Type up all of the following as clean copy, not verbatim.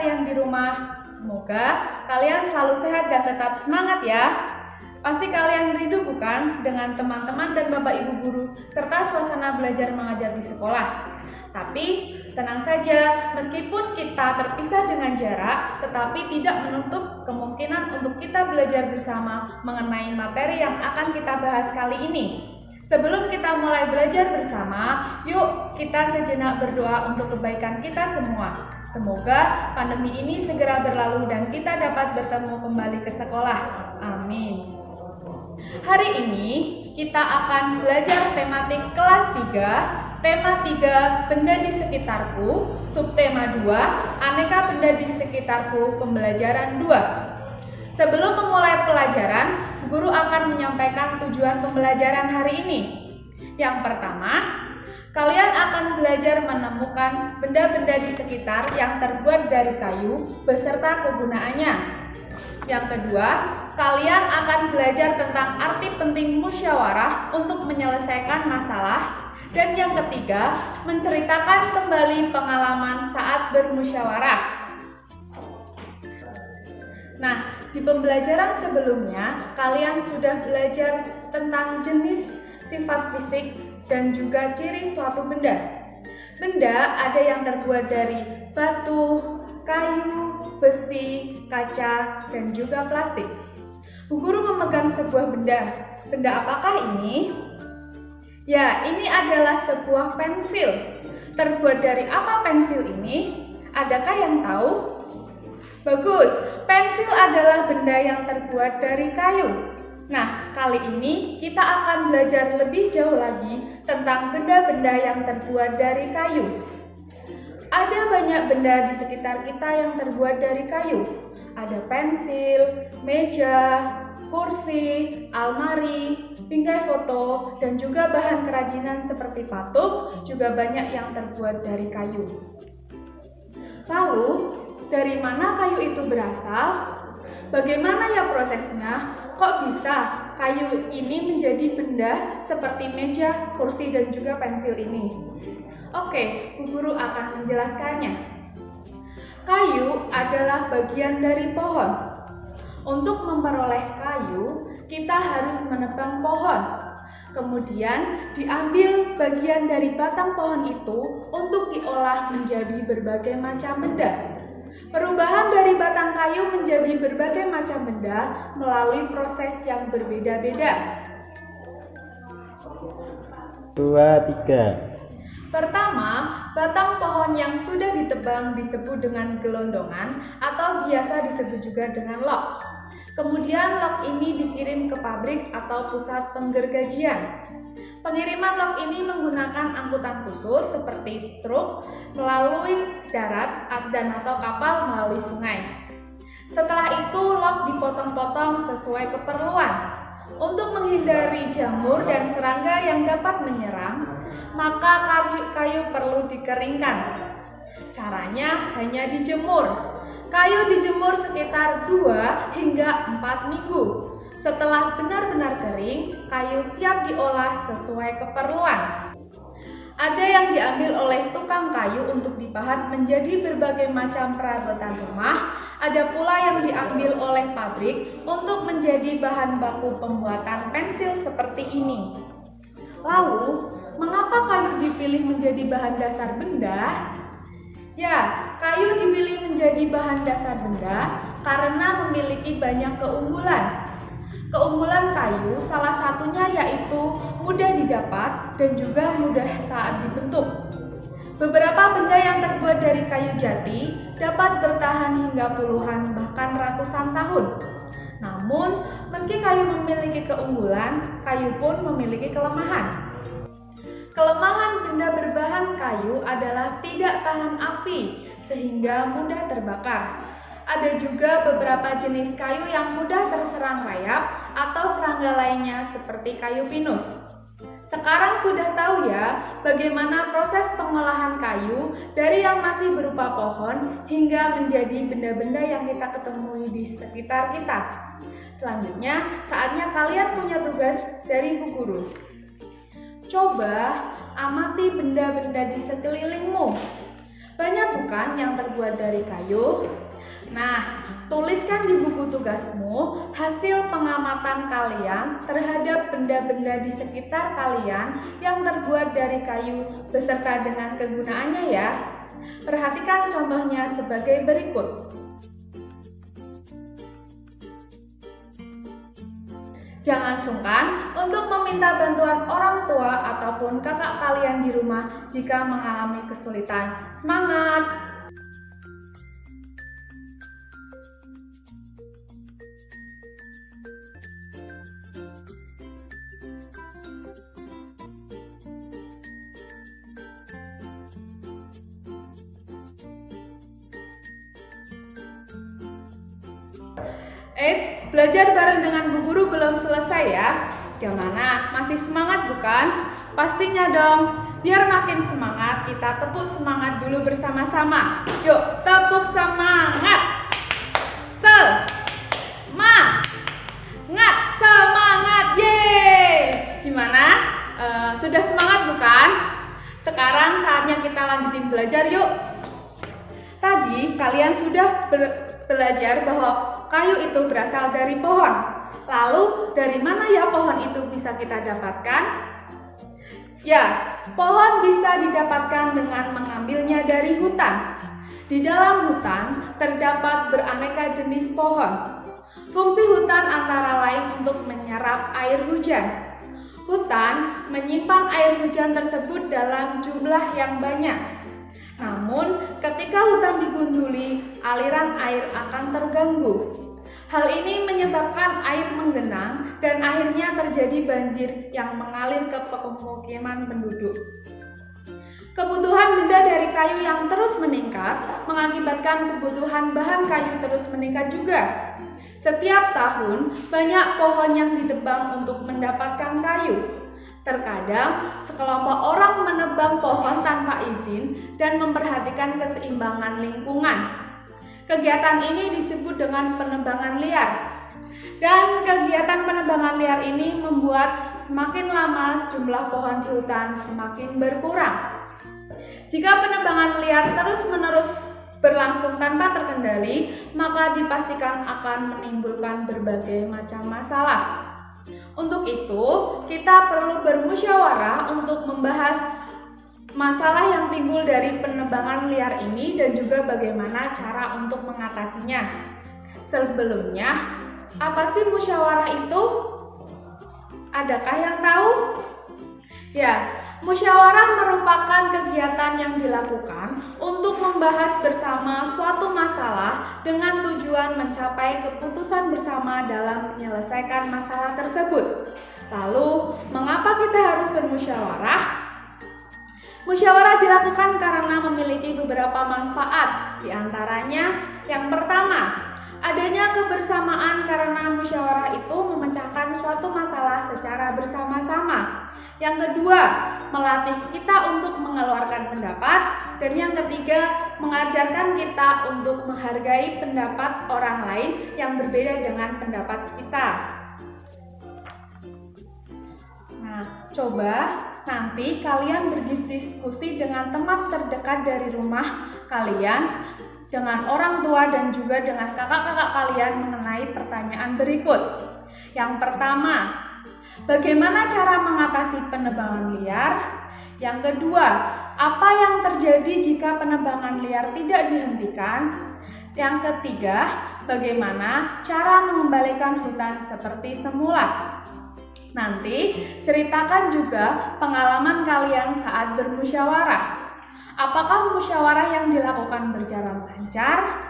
kalian di rumah. Semoga kalian selalu sehat dan tetap semangat ya. Pasti kalian rindu bukan dengan teman-teman dan Bapak Ibu guru serta suasana belajar mengajar di sekolah. Tapi tenang saja, meskipun kita terpisah dengan jarak, tetapi tidak menutup kemungkinan untuk kita belajar bersama mengenai materi yang akan kita bahas kali ini. Sebelum kita mulai belajar bersama, yuk kita sejenak berdoa untuk kebaikan kita semua. Semoga pandemi ini segera berlalu dan kita dapat bertemu kembali ke sekolah. Amin. Hari ini kita akan belajar tematik kelas 3, tema 3, benda di sekitarku, subtema 2, aneka benda di sekitarku, pembelajaran 2. Sebelum memulai pelajaran, guru akan menyampaikan tujuan pembelajaran hari ini. Yang pertama, kalian akan belajar menemukan benda-benda di sekitar yang terbuat dari kayu beserta kegunaannya. Yang kedua, kalian akan belajar tentang arti penting musyawarah untuk menyelesaikan masalah. Dan yang ketiga, menceritakan kembali pengalaman saat bermusyawarah. Nah, di pembelajaran sebelumnya, kalian sudah belajar tentang jenis, sifat fisik, dan juga ciri suatu benda. Benda ada yang terbuat dari batu, kayu, besi, kaca, dan juga plastik. Bu Guru memegang sebuah benda. Benda apakah ini? Ya, ini adalah sebuah pensil. Terbuat dari apa pensil ini? Adakah yang tahu? Bagus, pensil adalah benda yang terbuat dari kayu. Nah, kali ini kita akan belajar lebih jauh lagi tentang benda-benda yang terbuat dari kayu. Ada banyak benda di sekitar kita yang terbuat dari kayu. Ada pensil, meja, kursi, almari, bingkai foto, dan juga bahan kerajinan seperti patung juga banyak yang terbuat dari kayu. Lalu, dari mana kayu itu berasal? Bagaimana ya prosesnya? Kok bisa kayu ini menjadi benda seperti meja, kursi, dan juga pensil ini? Oke, Bu Guru akan menjelaskannya. Kayu adalah bagian dari pohon. Untuk memperoleh kayu, kita harus menebang pohon. Kemudian diambil bagian dari batang pohon itu untuk diolah menjadi berbagai macam benda. Perubahan dari batang kayu menjadi berbagai macam benda melalui proses yang berbeda-beda. 2, 3. Pertama, batang pohon yang sudah ditebang disebut dengan gelondongan atau biasa disebut juga dengan log. Kemudian log ini dikirim ke pabrik atau pusat penggergajian. Pengiriman log ini menggunakan angkutan khusus seperti truk melalui darat dan atau kapal melalui sungai. Setelah itu log dipotong-potong sesuai keperluan. Untuk menghindari jamur dan serangga yang dapat menyerang, maka kayu perlu dikeringkan. Caranya hanya dijemur. Kayu dijemur sekitar 2 hingga 4 minggu. Setelah benar-benar kering, kayu siap diolah sesuai keperluan. Ada yang diambil oleh tukang kayu untuk dipahat menjadi berbagai macam perabotan rumah. Ada pula yang diambil oleh pabrik untuk menjadi bahan baku pembuatan pensil seperti ini. Lalu, mengapa kayu dipilih menjadi bahan dasar benda? Ya, kayu dipilih menjadi bahan dasar benda karena memiliki banyak keunggulan. Keunggulan kayu salah satunya yaitu mudah didapat dan juga mudah saat dibentuk. Beberapa benda yang terbuat dari kayu jati dapat bertahan hingga puluhan bahkan ratusan tahun. Namun, meski kayu memiliki keunggulan, kayu pun memiliki kelemahan. Kelemahan benda berbahan kayu adalah tidak tahan api sehingga mudah terbakar. Ada juga beberapa jenis kayu yang mudah terserang rayap atau serangga lainnya seperti kayu pinus. Sekarang sudah tahu ya bagaimana proses pengolahan kayu dari yang masih berupa pohon hingga menjadi benda-benda yang kita ketemui di sekitar kita. Selanjutnya, saatnya kalian punya tugas dari Bu Guru. Coba amati benda-benda di sekelilingmu. Banyak bukan yang terbuat dari kayu? Nah, tuliskan di buku tugasmu hasil pengamatan kalian terhadap benda-benda di sekitar kalian yang terbuat dari kayu beserta dengan kegunaannya ya. Perhatikan contohnya sebagai berikut. Jangan sungkan untuk meminta bantuan orang tua ataupun kakak kalian di rumah jika mengalami kesulitan. Semangat! Eits, belajar bareng dengan Bu Guru belum selesai ya. Gimana? Masih semangat bukan? Pastinya dong. Biar makin semangat, kita tepuk semangat dulu bersama-sama. Yuk, tepuk semangat. Semangat. Yeay! Gimana? Sudah semangat bukan? Sekarang saatnya kita lanjutin belajar yuk. Tadi kalian sudah belajar bahwa kayu itu berasal dari pohon. Lalu dari mana ya pohon itu bisa kita dapatkan? Ya, pohon bisa didapatkan dengan mengambilnya dari hutan. Di dalam hutan terdapat beraneka jenis pohon. Fungsi hutan antara lain untuk menyerap air hujan. Hutan menyimpan air hujan tersebut dalam jumlah yang banyak. Namun, ketika hutan digunduli, aliran air akan terganggu. Hal ini menyebabkan air menggenang dan akhirnya terjadi banjir yang mengalir ke pemukiman penduduk. Kebutuhan benda dari kayu yang terus meningkat mengakibatkan kebutuhan bahan kayu terus meningkat juga. Setiap tahun, banyak pohon yang ditebang untuk mendapatkan kayu. Terkadang, sekelompok orang menebang pohon tanpa izin dan memperhatikan keseimbangan lingkungan. Kegiatan ini disebut dengan penebangan liar. Dan kegiatan penebangan liar ini membuat semakin lama jumlah pohon di hutan semakin berkurang. Jika penebangan liar terus-menerus berlangsung tanpa terkendali, maka dipastikan akan menimbulkan berbagai macam masalah. Untuk itu, kita perlu bermusyawarah untuk membahas masalah yang timbul dari penebangan liar ini dan juga bagaimana cara untuk mengatasinya. Sebelumnya, apa sih musyawarah itu? Adakah yang tahu? Ya, musyawarah merupakan kegiatan yang dilakukan untuk membahas bersama suatu masalah dengan tujuan mencapai keputusan bersama dalam menyelesaikan masalah tersebut. Lalu, mengapa kita harus bermusyawarah? Musyawarah dilakukan karena memiliki beberapa manfaat. Di antaranya, yang pertama, adanya kebersamaan karena musyawarah itu memecahkan suatu masalah secara bersama-sama. Yang kedua, melatih kita untuk mengeluarkan pendapat. Dan yang ketiga, mengajarkan kita untuk menghargai pendapat orang lain yang berbeda dengan pendapat kita. Nah, coba nanti kalian berdiskusi dengan teman terdekat dari rumah kalian, dengan orang tua dan juga dengan kakak-kakak kalian mengenai pertanyaan berikut. Yang pertama, bagaimana cara mengatasi penebangan liar? Yang kedua, apa yang terjadi jika penebangan liar tidak dihentikan? Yang ketiga, bagaimana cara mengembalikan hutan seperti semula? Nanti ceritakan juga pengalaman kalian saat bermusyawarah. Apakah musyawarah yang dilakukan berjalan lancar?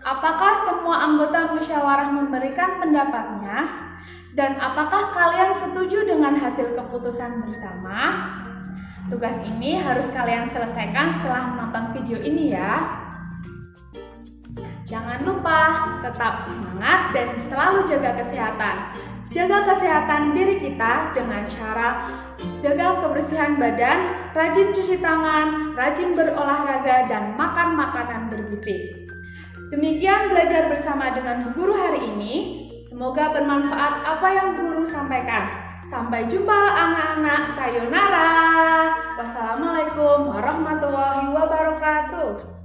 Apakah semua anggota musyawarah memberikan pendapatnya? Dan apakah kalian setuju dengan hasil keputusan bersama? Tugas ini harus kalian selesaikan setelah menonton video ini ya. Jangan lupa tetap semangat dan selalu jaga kesehatan. Jaga kesehatan diri kita dengan cara jaga kebersihan badan, rajin cuci tangan, rajin berolahraga, dan makan makanan bergizi. Demikian belajar bersama dengan Bu Guru hari ini. Semoga bermanfaat apa yang Guru sampaikan. Sampai jumpa anak-anak. Sayonara. Wassalamualaikum. Wassalamualaikum warahmatullahi wabarakatuh.